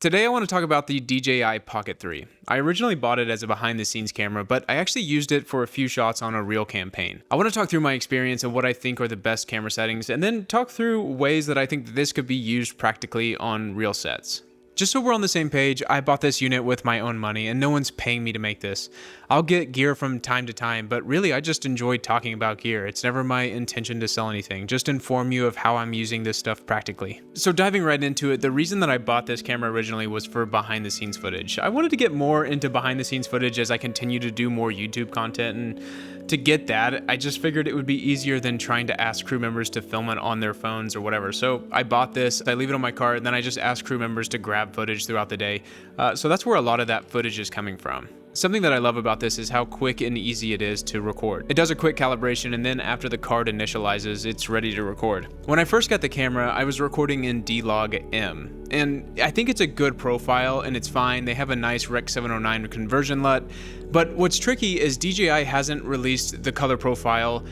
Today I want to talk about the DJI Pocket 3. I originally bought it as a behind-the-scenes camera, but I actually used it for a few shots on a real campaign. I want to talk through my experience and what I think are the best camera settings, and then talk through ways that I think that this could be used practically on real sets. Just so we're on the same page, I bought this unit with my own money and no one's paying me to make this. I'll get gear from time to time, but really I just enjoy talking about gear. It's never my intention to sell anything, just inform you of how I'm using this stuff practically. So diving right into it, the reason that I bought this camera originally was for behind the scenes footage. I wanted to get more into behind the scenes footage as I continue to do more YouTube content, and to get that, I just figured it would be easier than trying to ask crew members to film it on their phones or whatever. So I bought this, I leave it on my cart, and then I just ask crew members to grab footage throughout the day. So that's where a lot of that footage is coming from. Something that I love about this is how quick and easy it is to record. It does a quick calibration, and then after the card initializes, it's ready to record. When I first got the camera, I was recording in D-Log-M, and I think it's a good profile and it's fine. They have a nice Rec 709 conversion LUT, but what's tricky is DJI hasn't released the color profile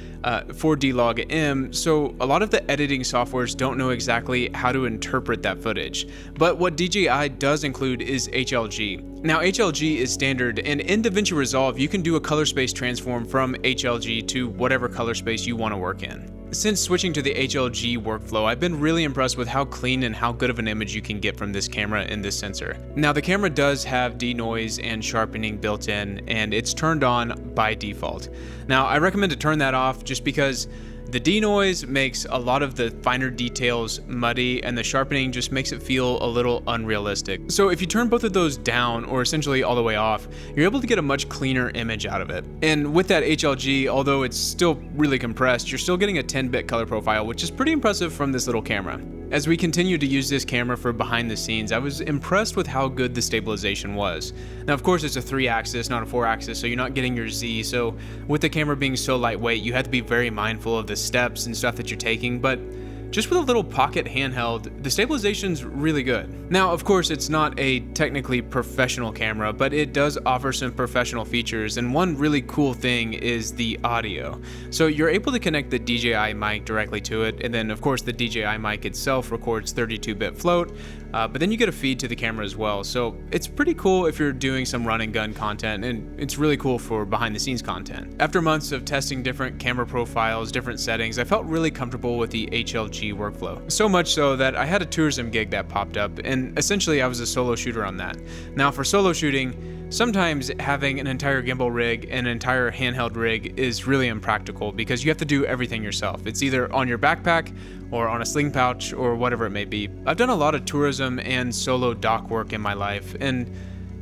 for D-Log-M, so a lot of the editing softwares don't know exactly how to interpret that footage. But what DJI does include is HLG. Now HLG is standard, and in DaVinci Resolve you can do a color space transform from HLG to whatever color space you want to work in. Since switching to the HLG workflow, I've been really impressed with how clean and how good of an image you can get from this camera and this sensor. Now the camera does have denoise and sharpening built in, and it's turned on by default. Now I recommend to turn that off just because the denoise makes a lot of the finer details muddy, and the sharpening just makes it feel a little unrealistic. So if you turn both of those down, or essentially all the way off, you're able to get a much cleaner image out of it. And with that HLG, although it's still really compressed, you're still getting a 10-bit color profile, which is pretty impressive from this little camera. As we continue to use this camera for behind the scenes, I was impressed with how good the stabilization was. Now of course it's a 3-axis, not a 4-axis, so you're not getting your Z, so with the camera being so lightweight, you have to be very mindful of the steps and stuff that you're taking, but just with a little pocket handheld, the stabilization's really good. Now, of course, it's not a technically professional camera, but it does offer some professional features, and one really cool thing is the audio. So you're able to connect the DJI mic directly to it, and then of course the DJI mic itself records 32-bit float, but then you get a feed to the camera as well. So it's pretty cool if you're doing some run and gun content, and it's really cool for behind the scenes content. After months of testing different camera profiles, different settings, I felt really comfortable with the HLG workflow. So much so that I had a tourism gig that popped up, and essentially I was a solo shooter on that. Now for solo shooting, sometimes having an entire gimbal rig and an entire handheld rig is really impractical because you have to do everything yourself. It's either on your backpack or on a sling pouch or whatever it may be. I've done a lot of tourism and solo dock work in my life, and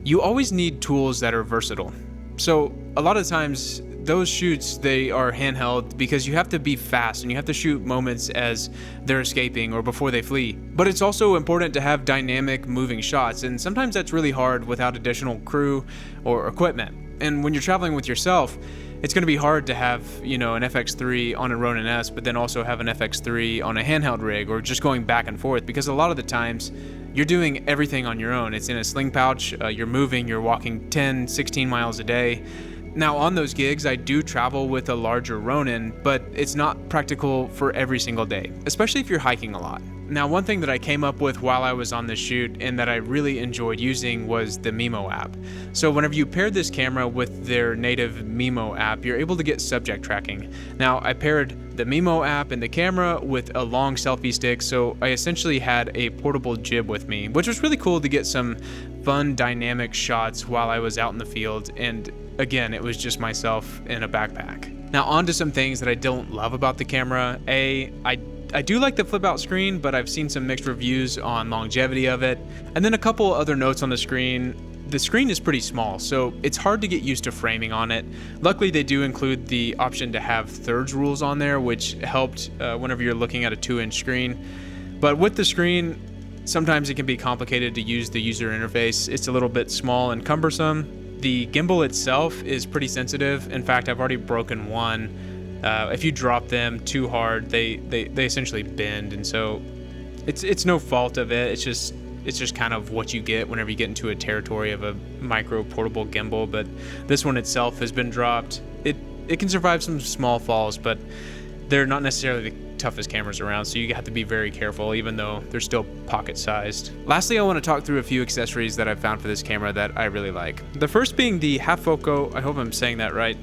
you always need tools that are versatile. So a lot of times those shoots, they are handheld because you have to be fast and you have to shoot moments as they're escaping or before they flee. But it's also important to have dynamic moving shots, and sometimes that's really hard without additional crew or equipment. And when you're traveling with yourself, it's going to be hard to have, an FX3 on a Ronin S, but then also have an FX3 on a handheld rig, or just going back and forth, because a lot of the times you're doing everything on your own. It's in a sling pouch, you're moving, you're walking 10, 16 miles a day. Now on those gigs, I do travel with a larger Ronin, but it's not practical for every single day, especially if you're hiking a lot. Now, one thing that I came up with while I was on the shoot and that I really enjoyed using was the Mimo app. So whenever you pair this camera with their native Mimo app, you're able to get subject tracking. Now, I paired the Mimo app and the camera with a long selfie stick, so I essentially had a portable jib with me, which was really cool to get some fun dynamic shots while I was out in the field, and again, it was just myself in a backpack. Now on to some things that I don't love about the camera. I do like the flip out screen, but I've seen some mixed reviews on longevity of it. And then a couple other notes on the screen. The screen is pretty small, so it's hard to get used to framing on it. Luckily, they do include the option to have thirds rules on there, which helped whenever you're looking at a 2-inch screen. But with the screen, sometimes it can be complicated to use the user interface. It's a little bit small and cumbersome. The gimbal itself is pretty sensitive. In fact, I've already broken one. If you drop them too hard, they essentially bend, and so it's no fault of it. It's just kind of what you get whenever you get into a territory of a micro portable gimbal. But this one itself has been dropped. It can survive some small falls, but they're not necessarily toughest cameras around, so you have to be very careful, even though they're still pocket sized. Lastly, I want to talk through a few accessories that I've found for this camera that I really like. The first being the Hafoco, I hope I'm saying that right,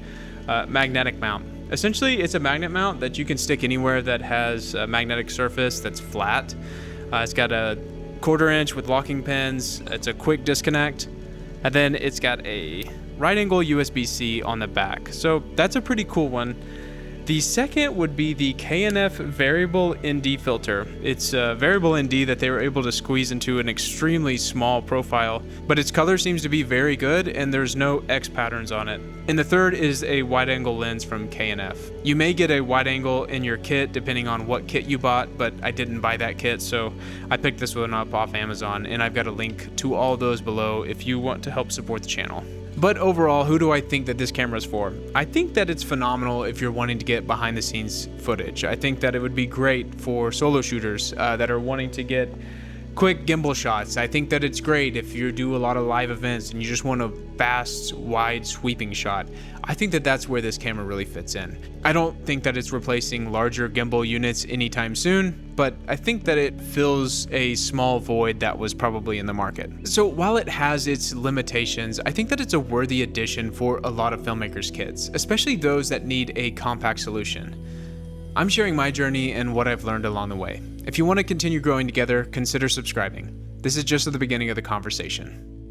magnetic mount. Essentially, it's a magnet mount that you can stick anywhere that has a magnetic surface that's flat. It's got a 1/4 inch with locking pins. It's a quick disconnect. And then it's got a right angle USB-C on the back. So that's a pretty cool one. The second would be the K&F variable ND filter. It's a variable ND that they were able to squeeze into an extremely small profile, but its color seems to be very good and there's no X patterns on it. And the third is a wide angle lens from K&F. You may get a wide angle in your kit depending on what kit you bought, but I didn't buy that kit, so I picked this one up off Amazon, and I've got a link to all those below if you want to help support the channel. But overall, who do I think that this camera is for? I think that it's phenomenal if you're wanting to get behind the scenes footage. I think that it would be great for solo shooters that are wanting to get quick gimbal shots. I think that it's great if you do a lot of live events and you just want a fast, wide, sweeping shot. I think that that's where this camera really fits in. I don't think that it's replacing larger gimbal units anytime soon, but I think that it fills a small void that was probably in the market. So while it has its limitations, I think that it's a worthy addition for a lot of filmmakers' kits, especially those that need a compact solution. I'm sharing my journey and what I've learned along the way. If you want to continue growing together, consider subscribing. This is just at the beginning of the conversation.